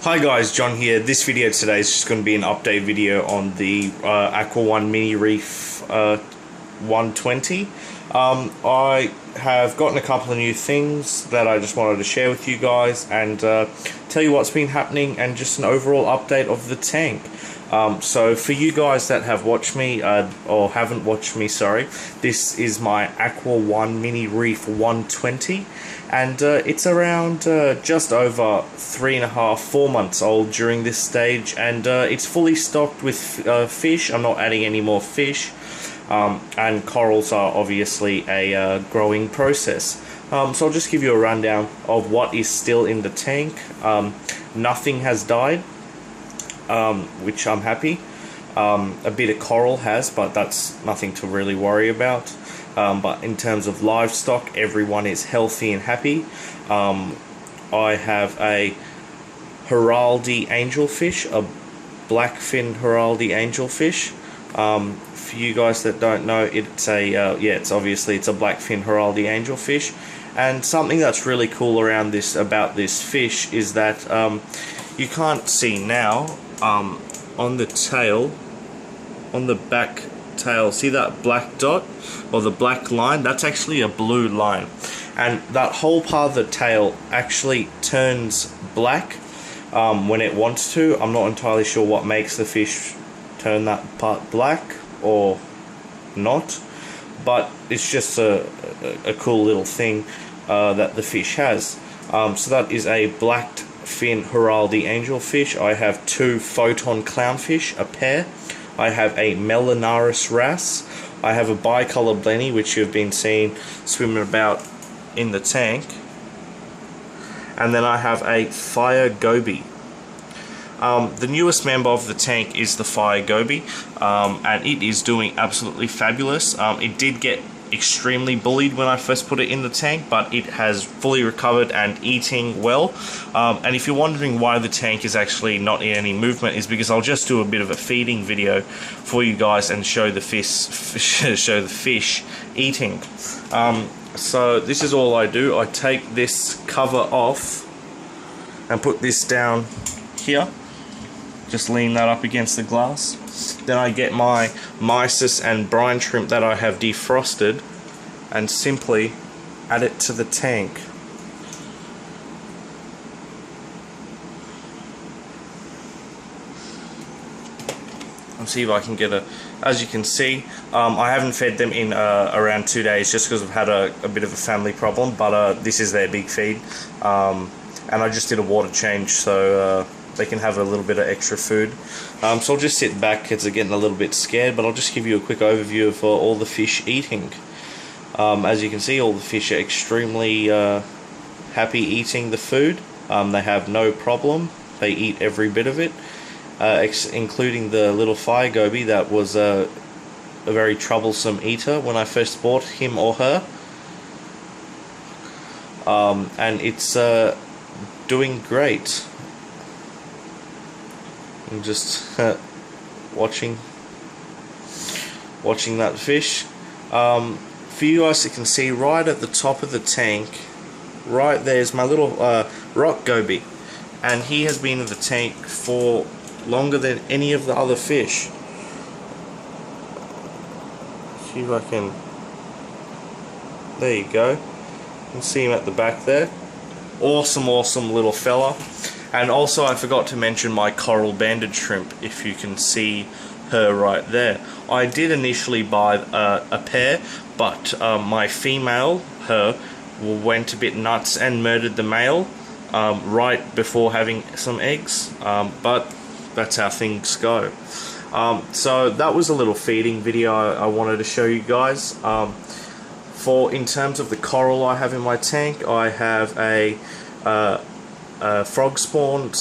Hi guys, John here. This video today is just going to be an update video on the Aqua One Mini Reef 120. I have gotten a couple of new things that I just wanted to share with you guys and tell you what's been happening and just an overall update of the tank. So for you guys that have watched me, or haven't watched me, sorry, this is my Aqua One Mini Reef 120, and it's around just over 3.5–4 months old during this stage, and it's fully stocked with fish. I'm not adding any more fish, and corals are obviously a growing process. So I'll just give you a rundown of what is still in the tank. Nothing has died, which I'm happy. A bit of coral has, but that's nothing to really worry about. But in terms of livestock, everyone is healthy and happy. I have a Heraldi angelfish, a blackfin Heraldi angelfish. For you guys that don't know, it's a it's a blackfin Heraldi angelfish. And something that's really cool around about this fish is that you can't see now. On the tail, on the back tail, see that black dot or the black line? That's actually a blue line, and that whole part of the tail actually turns black when it wants to. I'm not entirely sure what makes the fish turn that part black or not, but it's just a cool little thing that the fish has. So that is a blackfin Heraldi angelfish. I have 2 photon clownfish, a pair. I have a Melanaris wrasse. I have a bicolor blenny, which you've been seeing swimming about in the tank. And then I have a fire goby. The newest member of the tank is the fire goby, and it is doing absolutely fabulous. It did get extremely bullied when I first put it in the tank, but it has fully recovered and eating well. And if you're wondering why the tank is actually not in any movement, is because I'll just do a bit of a feeding video for you guys and show the fish eating. So this is all I do. I take this cover off and put this down here. Just lean that up against the glass. Then I get my mysis and brine shrimp that I have defrosted and simply add it to the tank. I'll see if I can get as you can see, I haven't fed them in around 2 days just because I've had a bit of a family problem, but this is their big feed, and I just did a water change so they can have a little bit of extra food. So I'll just sit back because they're getting a little bit scared, but I'll just give you a quick overview of all the fish eating. As you can see, all the fish are extremely happy eating the food. They have no problem. They eat every bit of it, including the little fire goby that was a very troublesome eater when I first bought him or her. And it's doing great. I'm just watching that fish. For you guys, you can see right at the top of the tank, right there's my little rock goby, and he has been in the tank for longer than any of the other fish. See if I can. There you go. You can see him at the back there. Awesome little fella. And also I forgot to mention my coral banded shrimp, if you can see her right there. I did initially buy a pair, but my female, her, went a bit nuts and murdered the male right before having some eggs, but that's how things go. So that was a little feeding video I wanted to show you guys. In terms of the coral I have in my tank, I have a frog spawn /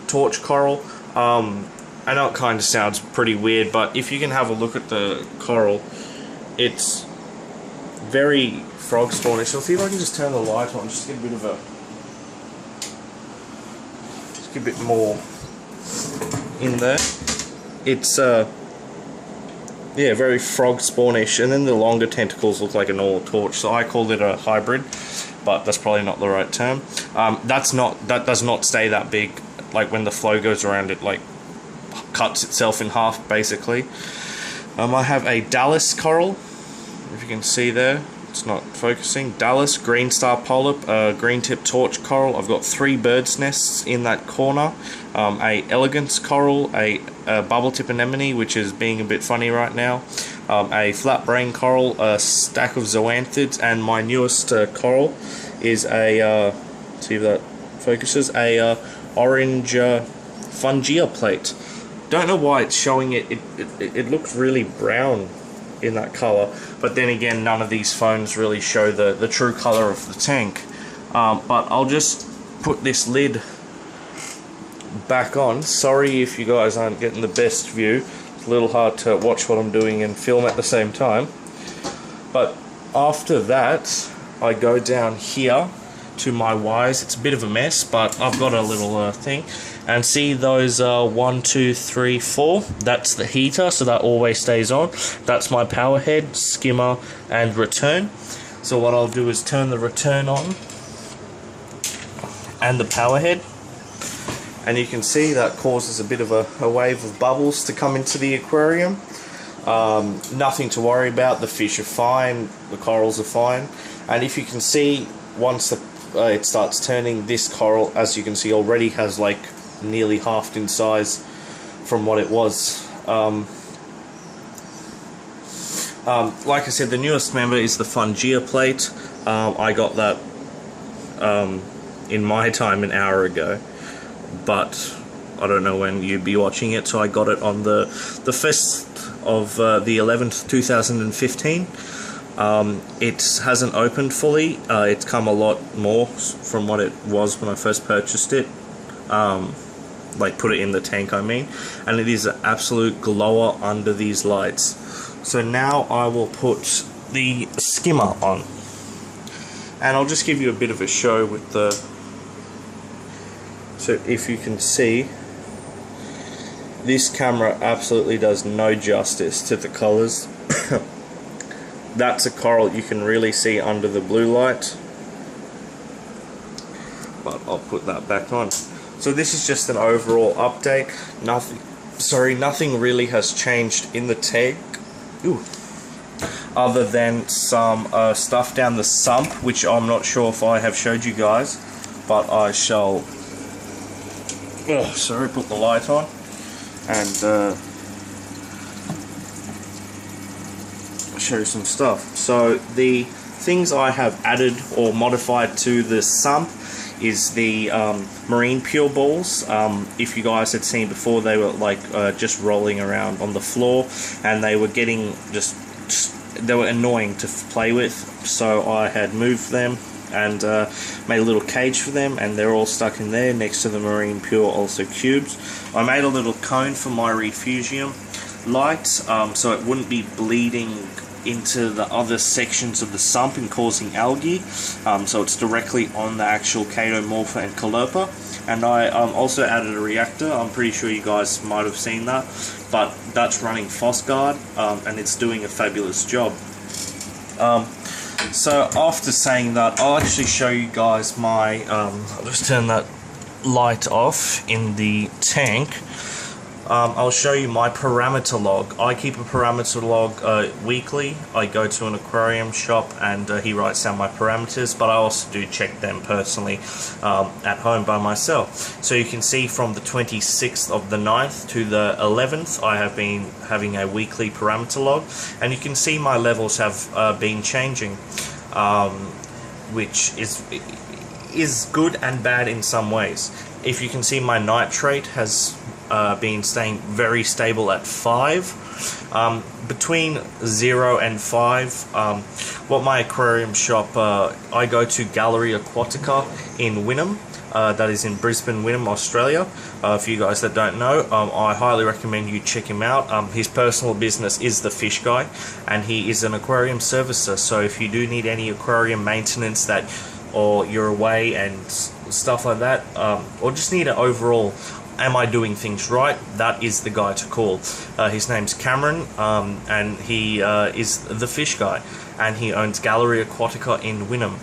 torch coral. I know it kind of sounds pretty weird, but if you can have a look at the coral, it's very frog spawnish. So see if I can just turn the light on, just get a bit of just get a bit more in there. It's yeah, very frog spawnish, and then the longer tentacles look like a normal torch, so I call it a hybrid. but that's probably not the right term. That does not stay that big like when the flow goes around, it like cuts itself in half basically. I have a Dallas coral, if you can see there. It's not focusing. Dallas, green star polyp, green tip torch coral. I've got 3 bird's nests in that corner. A elegance coral, a bubble tip anemone, which is being a bit funny right now. A flat brain coral, a stack of zoanthids, and my newest coral is a see if that focuses, a orange Fungia plate. Don't know why it's showing it. It looks really brown in that color, but then again, none of these phones really show the true color of the tank. But I'll just put this lid back on. Sorry if you guys aren't getting the best view. It's a little hard to watch what I'm doing and film at the same time. But after that, I go down here to my wires. It's a bit of a mess, but I've got a little thing. And see those 1, 2, 3, 4, that's the heater, so that always stays on. That's my power head, skimmer, and return. So what I'll do is turn the return on and the power head, and you can see that causes a bit of a wave of bubbles to come into the aquarium. Nothing to worry about. The fish are fine, the corals are fine, and if you can see, once it starts turning, this coral, as you can see, already has like nearly halved in size from what it was. Like I said, the newest member is the Fungia plate. I got that in my time an hour ago, but I don't know when you'd be watching it, so I got it on the 1st of the 11th 2015. It hasn't opened fully. It's come a lot more from what it was when I first purchased it. Like put it in the tank, I mean, and it is an absolute glower under these lights. So now I will put the skimmer on, and I'll just give you a bit of a show with the, so if you can see, this camera absolutely does no justice to the colors. That's a coral you can really see under the blue light, but I'll put that back on. So this is just an overall update. Nothing really has changed in the tank. Ooh. Other than some stuff down the sump, which I'm not sure if I have showed you guys, but I shall. Oh, sorry, put the light on and show you some stuff. So the things I have added or modified to the sump is the marine pure balls. If you guys had seen before, they were like just rolling around on the floor, and they were getting they were annoying to play with, so I had moved them and made a little cage for them, and they're all stuck in there next to the marine pure also cubes. I made a little cone for my refugium light, so it wouldn't be bleeding into the other sections of the sump and causing algae, so it's directly on the actual Chaetomorpha and Calopa. And I also added a reactor. I'm pretty sure you guys might have seen that, but that's running Phosphate, and it's doing a fabulous job. So after saying that, I'll actually show you guys my I'll just turn that light off in the tank. I'll show you my parameter log. I keep a parameter log weekly. I go to an aquarium shop and he writes down my parameters, but I also do check them personally at home by myself. So you can see from the 26th of the 9th to the 11th, I have been having a weekly parameter log, and you can see my levels have been changing, which is good and bad in some ways. If you can see, my nitrate has been staying very stable at 5. Between 0 and 5, what my aquarium shop, I go to Gallery Aquatica in Wynnum, that is in Brisbane, Wynnum, Australia. For you guys that don't know, I highly recommend you check him out. His personal business is the Fish Guy, and he is an aquarium servicer, so if you do need any aquarium maintenance or you're away and stuff like that, or just need an overall, am I doing things right, that is the guy to call. His name's Cameron, and he is the Fish Guy, and he owns Gallery Aquatica in Wynnum.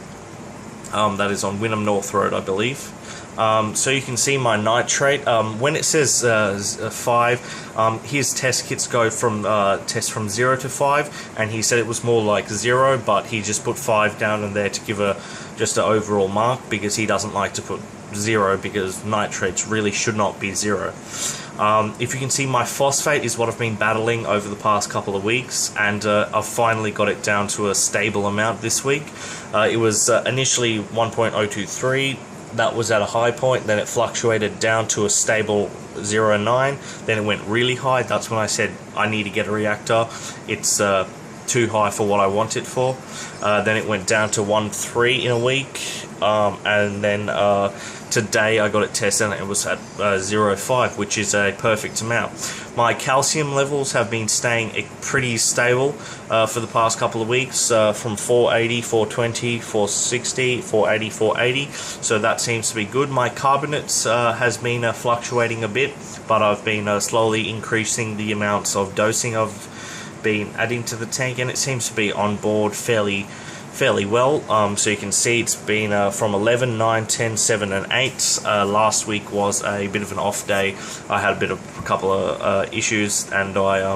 That is on Wynnum North Road, I believe. So you can see my nitrate. When it says 5, his test kits go from test from 0 to 5, and he said it was more like 0, but he just put 5 down in there to give just an overall mark, because he doesn't like to put 0, because nitrates really should not be 0. If you can see, my phosphate is what I've been battling over the past couple of weeks, and I've finally got it down to a stable amount this week. It was initially 1.023, that was at a high point, then it fluctuated down to a stable 0.9, then it went really high. That's when I said I need to get a reactor. It's too high for what I want it for. Then it went down to 1.3 in a week, and then today I got it tested and it was at 0.5, which is a perfect amount. My calcium levels have been staying pretty stable for the past couple of weeks, from 480, 420, 460, 480, 480, so that seems to be good. My carbonates has been fluctuating a bit, but I've been slowly increasing the amounts of dosing I've been adding to the tank, and it seems to be on board fairly well. So you can see it's been from 11, 9, 10, 7 and 8. Last week was a bit of an off day. I had a couple of issues, and I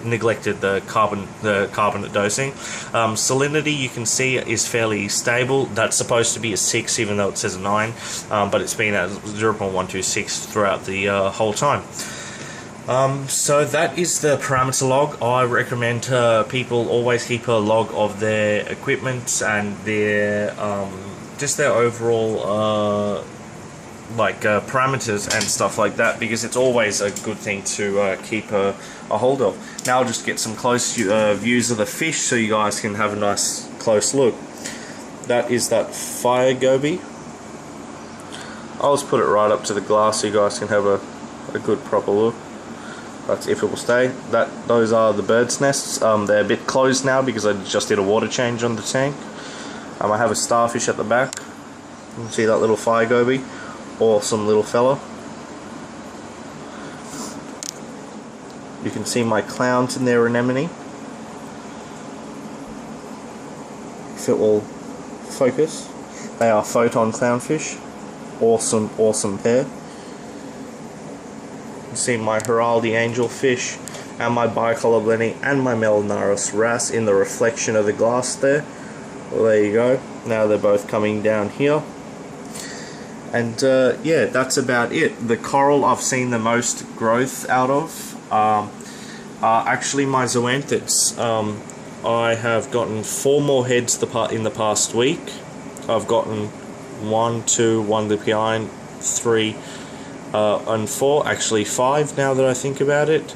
neglected the carbonate dosing. Salinity, you can see, is fairly stable. That's supposed to be a 6, even though it says a 9, but it's been at 0.126 throughout the whole time. So that is the parameter log. I recommend people always keep a log of their equipment and their just their overall parameters and stuff like that, because it's always a good thing to keep a hold of. Now I'll just get some close views of the fish so you guys can have a nice close look. That is that fire goby. I'll just put it right up to the glass so you guys can have a good proper look. That's if it will stay. Those are the bird's nests. They're a bit closed now because I just did a water change on the tank. I have a starfish at the back. You can see that little fire goby. Awesome little fella. You can see my clowns in their anemone. If it will focus. They are photon clownfish. Awesome pair. You can see my Heraldi angelfish and my bicolor blenny and my Melanaris wrasse in the reflection of the glass there. Well, there you go. Now they're both coming down here. And yeah, that's about it. The coral I've seen the most growth out of are actually my zoanthids. I have gotten 4 more heads in the past week. I've gotten 1, 2, 1 behind, 3, and 4, actually 5 now that I think about it,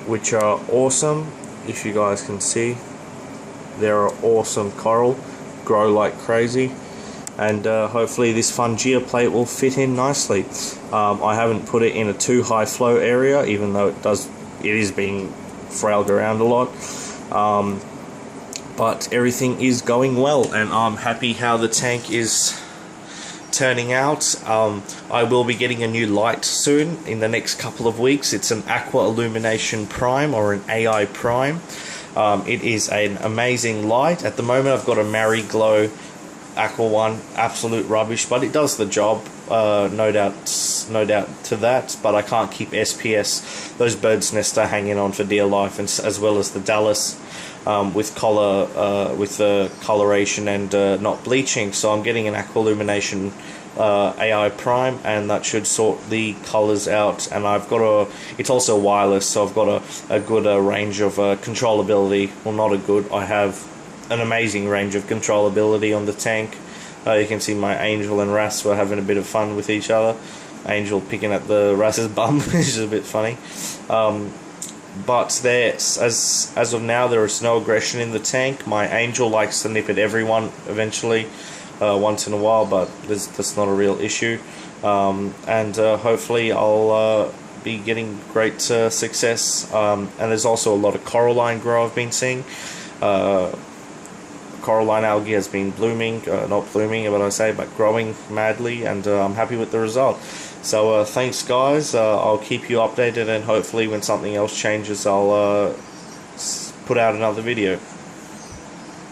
which are awesome. If you guys can see, they're awesome coral, grow like crazy, and hopefully this Fungia plate will fit in nicely. I haven't put it in a too high flow area, even though it is being frailed around a lot, but everything is going well, and I'm happy how the tank is turning out. I will be getting a new light soon in the next couple of weeks. It's an Aqua Illumination Prime, or an AI Prime. It is an amazing light. At the moment I've got a Mariglow Aqua one, absolute rubbish, but it does the job, no doubt to that, but I can't keep SPS. Those bird's nests are hanging on for dear life, and as well as the Dallas with the coloration and not bleaching. So I'm getting an Aqua Illumination AI Prime, and that should sort the colors out. And I've got it's also wireless, so I've got a good range of controllability. Well, not a good, I have an amazing range of controllability on the tank. You can see my Angel and Wrasse were having a bit of fun with each other. Angel picking at the Wrasse's bum, which is a bit funny. But as of now, there is no aggression in the tank. My Angel likes to nip at everyone eventually, once in a while, but that's not a real issue. And hopefully I'll be getting great success. And there's also a lot of coralline grow I've been seeing. Coralline algae has been blooming, not blooming, but growing madly, and I'm happy with the result. So thanks guys, I'll keep you updated, and hopefully when something else changes I'll put out another video.